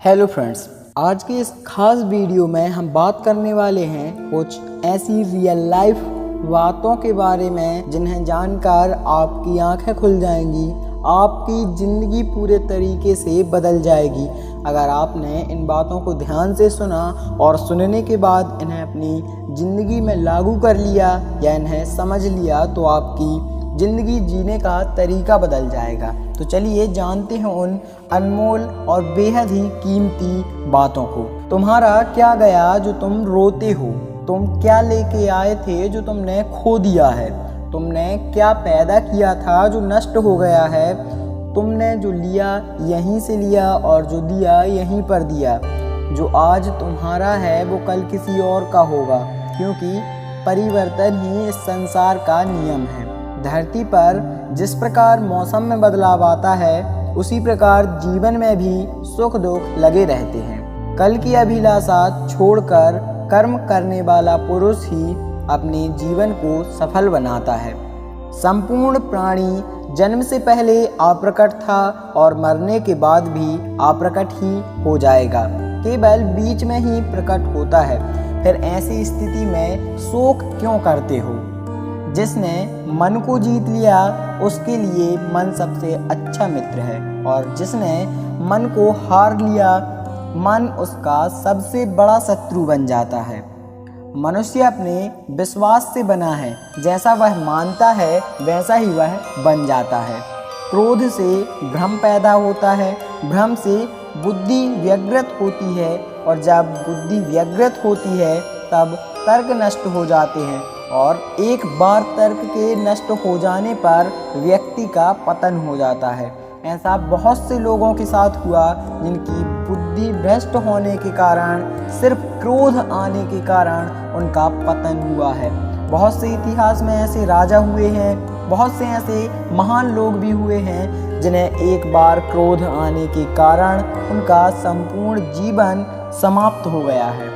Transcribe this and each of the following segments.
Hello friends, आज के इस खास वीडियो में हम बात करने वाले हैं कुछ ऐसी रियल लाइफ बातों के बारे में जिन्हें जानकर आपकी आंखें खुल जाएंगी, आपकी ज़िंदगी पूरे तरीके से बदल जाएगी। अगर आपने इन बातों को ध्यान से सुना और सुनने के बाद इन्हें अपनी ज़िंदगी में लागू कर लिया या इन्हें समझ लिया तो आपकी ज़िंदगी जीने का तरीका बदल जाएगा। तो चलिए जानते हैं उन अनमोल और बेहद ही कीमती बातों को। तुम्हारा क्या गया जो तुम रोते हो? तुम क्या लेके आए थे जो तुमने खो दिया है? तुमने क्या पैदा किया था जो नष्ट हो गया है? तुमने जो लिया यहीं से लिया और जो दिया यहीं पर दिया। जो आज तुम्हारा है वो कल किसी और का होगा, क्योंकि परिवर्तन ही इस संसार का नियम है। धरती पर जिस प्रकार मौसम में बदलाव आता है, उसी प्रकार जीवन में भी सुख दुख लगे रहते हैं। कल की अभिलाषा छोड़कर कर्म करने वाला पुरुष ही अपने जीवन को सफल बनाता है। संपूर्ण प्राणी जन्म से पहले अप्रकट था और मरने के बाद भी अप्रकट ही हो जाएगा, केवल बीच में ही प्रकट होता है। फिर ऐसी स्थिति में शोक क्यों करते हो? जिसने मन को जीत लिया उसके लिए मन सबसे अच्छा मित्र है, और जिसने मन को हार लिया मन उसका सबसे बड़ा शत्रु बन जाता है। मनुष्य अपने विश्वास से बना है, जैसा वह मानता है वैसा ही वह बन जाता है। क्रोध से भ्रम पैदा होता है, भ्रम से बुद्धि व्यग्रत होती है, और जब बुद्धि व्यग्रत होती है तब तर्क नष्ट हो जाते हैं, और एक बार तर्क के नष्ट हो जाने पर व्यक्ति का पतन हो जाता है। ऐसा बहुत से लोगों के साथ हुआ जिनकी बुद्धि भ्रष्ट होने के कारण, सिर्फ क्रोध आने के कारण उनका पतन हुआ है। बहुत से इतिहास में ऐसे राजा हुए हैं, बहुत से ऐसे महान लोग भी हुए हैं जिन्हें एक बार क्रोध आने के कारण उनका संपूर्ण जीवन समाप्त हो गया है।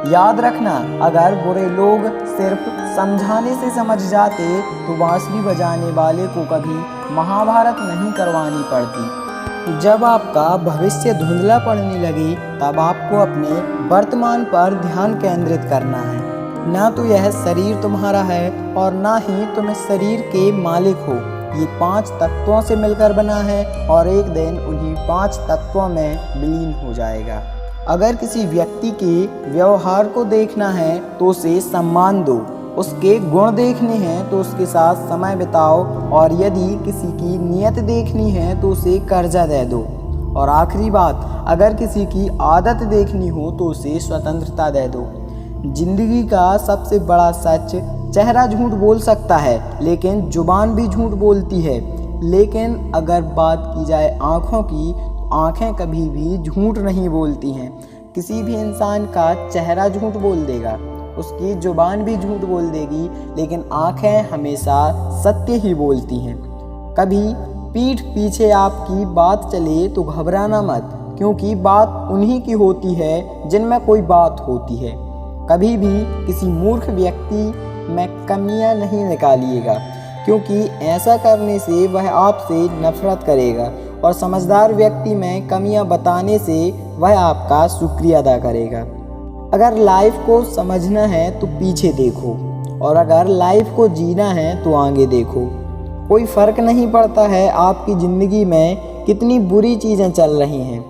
याद रखना, अगर बुरे लोग सिर्फ समझाने से समझ जाते तो बांसुरी बजाने वाले को कभी महाभारत नहीं करवानी पड़ती। जब आपका भविष्य धुंधला पड़ने लगे तब आपको अपने वर्तमान पर ध्यान केंद्रित करना है। ना तो यह शरीर तुम्हारा है और ना ही तुम इस शरीर के मालिक हो। ये 5 तत्वों से मिलकर बना है और एक दिन उन्हीं 5 तत्वों में विलीन हो जाएगा। अगर किसी व्यक्ति के व्यवहार को देखना है तो उसे सम्मान दो, उसके गुण देखने हैं तो उसके साथ समय बिताओ, और यदि किसी की नीयत देखनी है तो उसे कर्जा दे दो। और आखिरी बात, अगर किसी की आदत देखनी हो तो उसे स्वतंत्रता दे दो। जिंदगी का सबसे बड़ा सच, चेहरा झूठ बोल सकता है लेकिन जुबान भी झूठ बोलती है। लेकिन अगर बात की जाए आँखों की, आँखें कभी भी झूठ नहीं बोलती हैं। किसी भी इंसान का चेहरा झूठ बोल देगा, उसकी जुबान भी झूठ बोल देगी, लेकिन आँखें हमेशा सत्य ही बोलती हैं। कभी पीठ पीछे आपकी बात चले तो घबराना मत, क्योंकि बात उन्हीं की होती है जिनमें कोई बात होती है। कभी भी किसी मूर्ख व्यक्ति में कमियां नहीं निकालिएगा, क्योंकि ऐसा करने से वह आपसे नफरत करेगा, और समझदार व्यक्ति में कमियां बताने से वह आपका शुक्रिया अदा करेगा। अगर लाइफ को समझना है तो पीछे देखो, और अगर लाइफ को जीना है तो आगे देखो। कोई फ़र्क नहीं पड़ता है आपकी ज़िंदगी में कितनी बुरी चीज़ें चल रही हैं।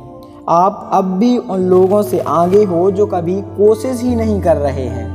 आप अब भी उन लोगों से आगे हो जो कभी कोशिश ही नहीं कर रहे हैं।